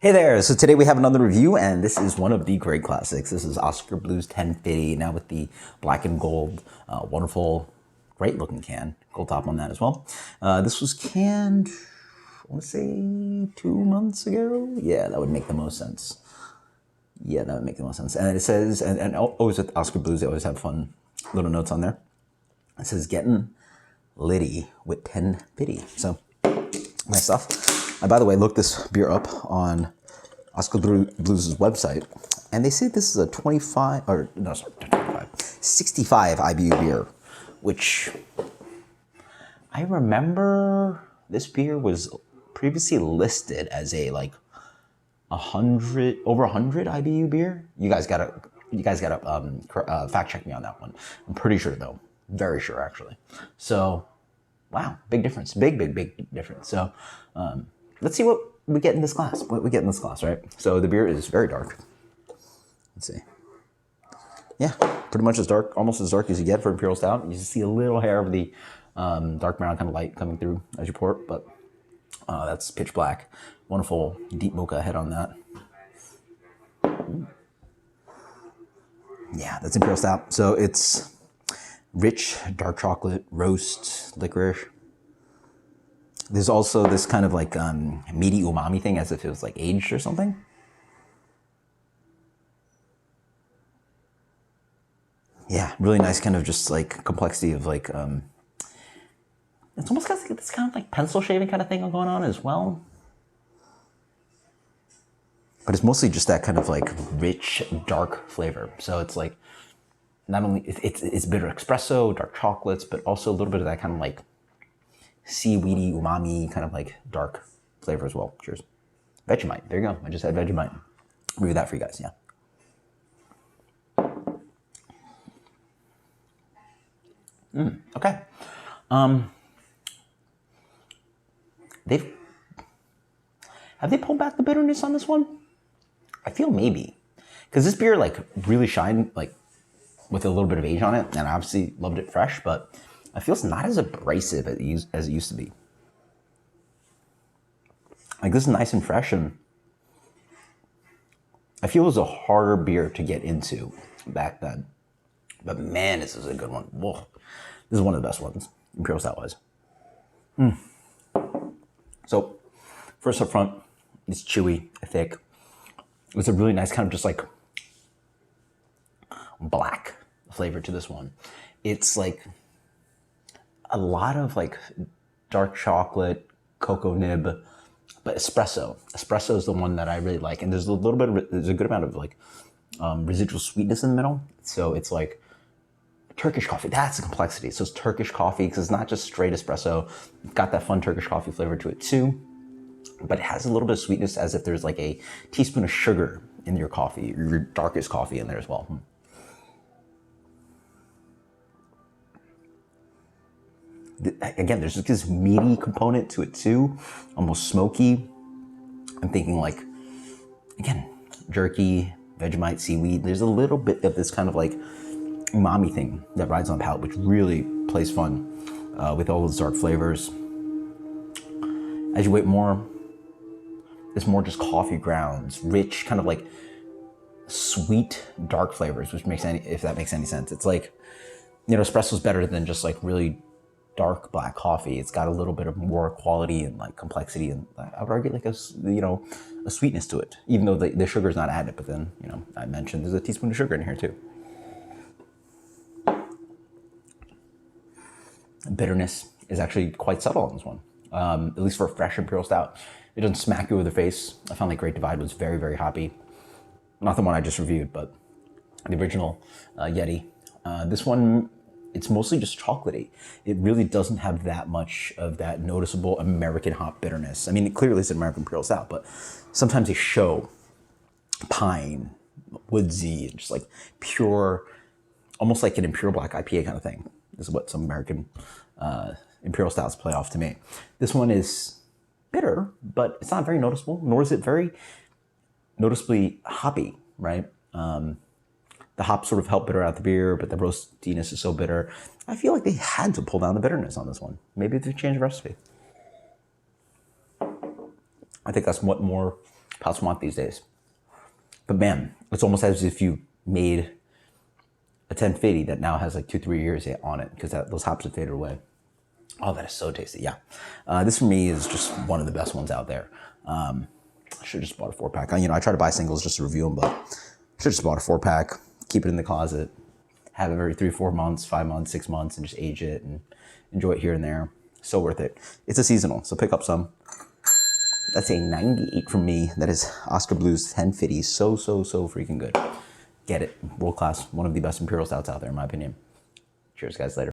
Hey there, so today we have another review, and this is one of the great classics. This is Oskar Blues 1050, now with the black and gold, wonderful, great looking can. Gold top on that as well. This was canned, I want to say 2 months ago? Yeah, that would make the most sense. Yeah, that would make the most sense. And it says, and always with Oskar Blues, they always have fun little notes on there. It says, getting litty with 1050. So, nice stuff. I, by the way, looked this beer up on Oskar Blues' website, and they say this is a 65 IBU beer, which I remember this beer was previously listed as a like over 100 IBU beer. You guys gotta fact check me on that one. I'm pretty sure though, very sure actually. So, wow, big difference, big difference. So. Let's see what we get in this glass. Right? So the beer is very dark. Let's see. Yeah, pretty much as dark, almost as dark as you get for Imperial Stout. You see a little hair of the dark brown kind of light coming through as you pour it, but that's pitch black. Wonderful deep mocha head on that. Yeah, that's Imperial Stout. So it's rich, dark chocolate, roast, licorice. There's also this kind of like meaty umami thing, as if it was like aged or something. Yeah, really nice kind of just like complexity of like, it's almost got this kind of like pencil shaving kind of thing going on as well. But it's mostly just that kind of like rich, dark flavor. So it's like, not only, it's bitter espresso, dark chocolates, but also a little bit of that kind of like seaweedy, umami, kind of like dark flavor as well. Cheers. Vegemite. There you go. I just had Vegemite. Review that for you guys. Yeah. Okay. Have they pulled back the bitterness on this one? I feel maybe, because this beer like really shined like with a little bit of age on it, and I obviously loved it fresh, but I feel it's not as abrasive as it used to be. Like this is nice and fresh, and I feel it was a harder beer to get into back then. But man, this is a good one. Whoa. This is one of the best ones, Imperial Stout wise. So, first up front, it's chewy, thick. It's a really nice kind of just like black flavor to this one. It's like a lot of like dark chocolate, cocoa nib, but espresso. Espresso is the one that I really like, and there's a little bit, there's a good amount of like residual sweetness in the middle. So it's like Turkish coffee. That's the complexity. So it's Turkish coffee because it's not just straight espresso. It's got that fun Turkish coffee flavor to it too, but it has a little bit of sweetness, as if there's like a teaspoon of sugar in your coffee, or your darkest coffee in there as well. Again, there's this meaty component to it too, almost smoky. I'm thinking like, again, jerky, Vegemite, seaweed. There's a little bit of this kind of like umami thing that rides on the palate, which really plays fun with all those dark flavors. As you wait more, it's more just coffee grounds, rich, kind of like sweet, dark flavors, which makes if that makes any sense. It's like, you know, espresso's better than just like really dark black coffee. It's got a little bit of more quality and like complexity, and I would argue like a sweetness to it, even though the sugar is not added. But then, you know, I mentioned there's a teaspoon of sugar in here too. Bitterness is actually quite subtle on this one, at least for a fresh Imperial Stout. It doesn't smack you over the face. I found like Great Divide was very hoppy. Not the one I just reviewed, but the original Yeti. This one, it's mostly just chocolatey. It really doesn't have that much of that noticeable American hop bitterness. I mean, it clearly is an American Imperial Stout, but sometimes they show pine, woodsy, and just like pure, almost like an Imperial Black IPA kind of thing. This is what some American Imperial Stouts play off to me. This one is bitter, but it's not very noticeable, nor is it very noticeably hoppy, right? The hops sort of help bitter out the beer, but the roastiness is so bitter. I feel like they had to pull down the bitterness on this one. Maybe they changed the recipe. I think that's what more Pots want these days. But man, it's almost as if you made a 10 Fidy that now has like 2-3 years on it because those hops have faded away. Oh, that is so tasty. Yeah. This for me is just one of the best ones out there. I should have just bought a 4-pack. I try to buy singles just to review them, but I should have just bought a 4-pack, keep it in the closet, have it every 3-4 months, 5 months, 6 months, and just age it and enjoy it here and there. So worth it. It's a seasonal, so pick up some. That's a 98 from me. That is Oskar Blues 10 Fidy. So freaking good. Get it. World class. One of the best Imperial Stouts out there, in my opinion. Cheers, guys. Later.